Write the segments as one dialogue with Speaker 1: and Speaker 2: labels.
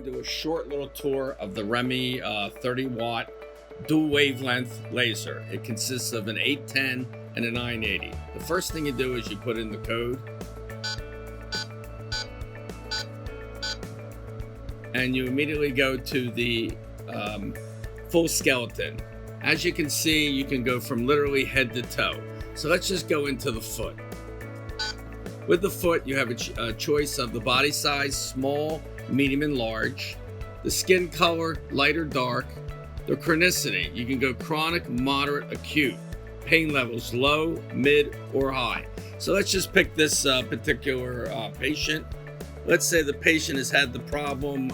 Speaker 1: do a short little tour of the Remy 30 watt dual wavelength laser. It consists of an 810 and a 980. The first thing you do is you put in the code, and you immediately go to the full skeleton. As you can see, you can go from literally head to toe. So let's just go into the foot. With the foot, you have a choice of the body size, small, medium, and large. The skin color, light or dark. The chronicity, you can go chronic, moderate, acute. Pain levels, low, mid, or high. So let's just pick this particular patient. Let's say the patient has had the problem,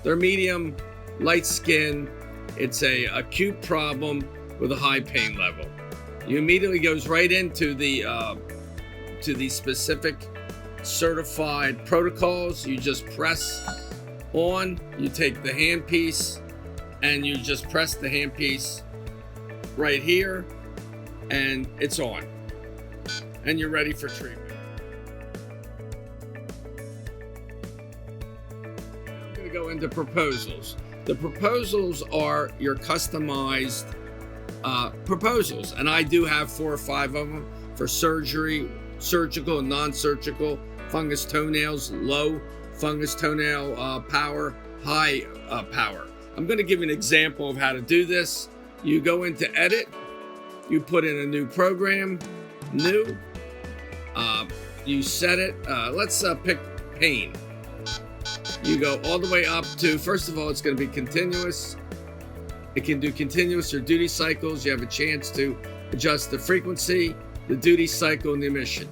Speaker 1: they're medium, light skin. It's a acute problem with a high pain level. You immediately goes right into the specific certified protocols. You just press on, you take the handpiece, and you just press the handpiece right here, and it's on. And you're ready for treatment. I'm going to go into proposals. The proposals are your customized proposals, and I do have 4 or 5 of them for surgery, surgical and non-surgical, fungus toenails, low fungus toenail power, high power. I'm going to give you an example of how to do this. You go into edit, you put in a new program, new, you set it, let's pick pain. You go all the way up to, first of all, it's going to be continuous. It can do continuous or duty cycles. You have a chance to adjust the frequency, the duty cycle, and the emission.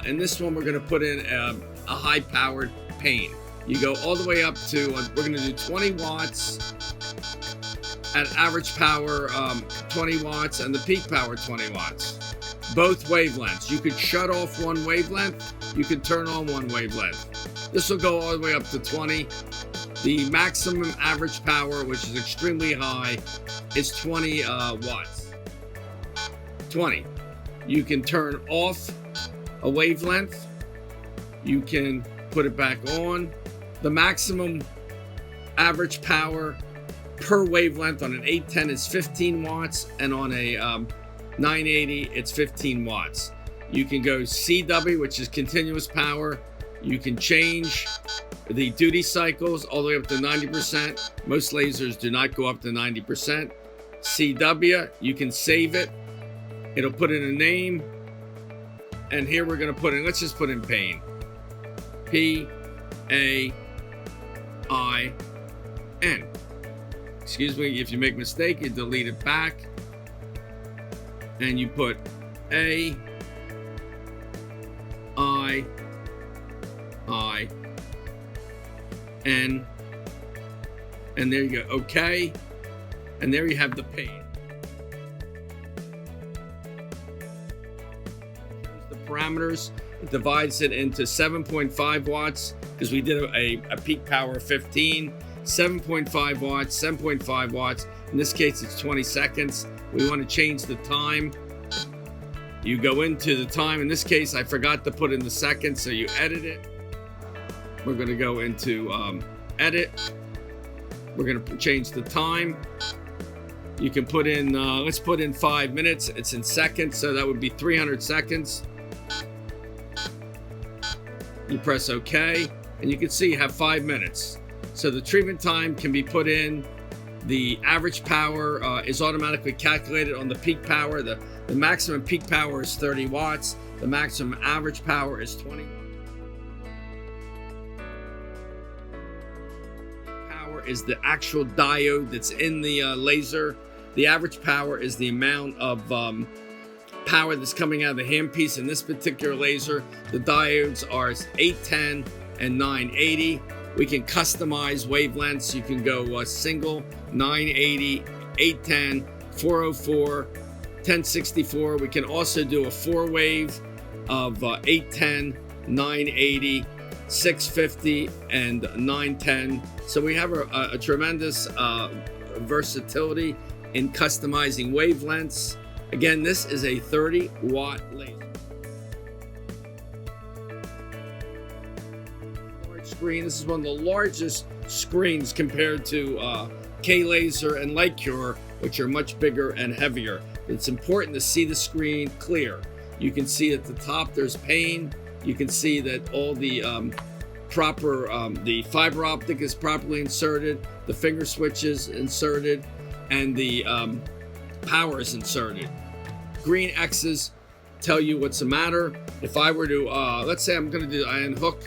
Speaker 1: In this one, we're going to put in a high-powered pain. You go all the way up to, we're going to do 20 watts at average power, 20 watts, and the peak power, 20 watts. Both wavelengths. You could shut off one wavelength. You could turn on one wavelength. This will go all the way up to 20. The maximum average power, which is extremely high, is 20 watts. 20. You can turn off a wavelength. You can put it back on. The maximum average power per wavelength on an 810 is 15 watts, and on a 980 it's 15 watts. You can go CW, which is continuous power. You can change the duty cycles all the way up to 90%. Most lasers do not go up to 90%. CW, you can save it. It'll put in a name. And here we're going to put in, let's just put in pain. P-A-I-N. Excuse me, if you make a mistake, you delete it back. And you put A-I-N. And there you go, okay. And there you have the pain. The parameters, it divides it into 7.5 watts because we did a peak power of 15, 7.5 watts, 7.5 watts. In this case, it's 20 seconds. We want to change the time. You go into the time. In this case, I forgot to put in the seconds, so you edit it. We're going to go into edit. We're going to change the time. You can put in, let's put in 5 minutes. It's in seconds, so that would be 300 seconds. You press OK, and you can see you have 5 minutes. So the treatment time can be put in. The average power is automatically calculated on the peak power. The maximum peak power is 30 watts. The maximum average power is 20 watts. Power is the actual diode that's in the laser. The average power is the amount of power that's coming out of the handpiece. In this particular laser, the diodes are 810 and 980. We can customize wavelengths. You can go single, 980, 810, 404, 1064. We can also do a 4-wave of 810, 980, 650, and 910. So we have a tremendous versatility in customizing wavelengths. Again, this is a 30-watt laser. Large screen. This is one of the largest screens compared to K-Laser and Light Cure, which are much bigger and heavier. It's important to see the screen clear. You can see at the top there's pane. You can see that all the the fiber optic is properly inserted, the finger switch is inserted, and the power is inserted. Green X's tell you what's the matter. If I were to, let's say I unhook,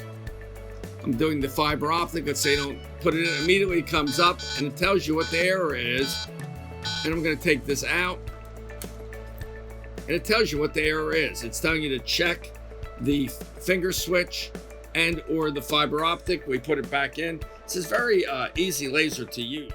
Speaker 1: I'm doing the fiber optic, let's say I don't put it in, immediately it comes up and it tells you what the error is. And I'm gonna take this out and it tells you what the error is. It's telling you to check the finger switch and or the fiber optic. We put it back in. This is very easy laser to use.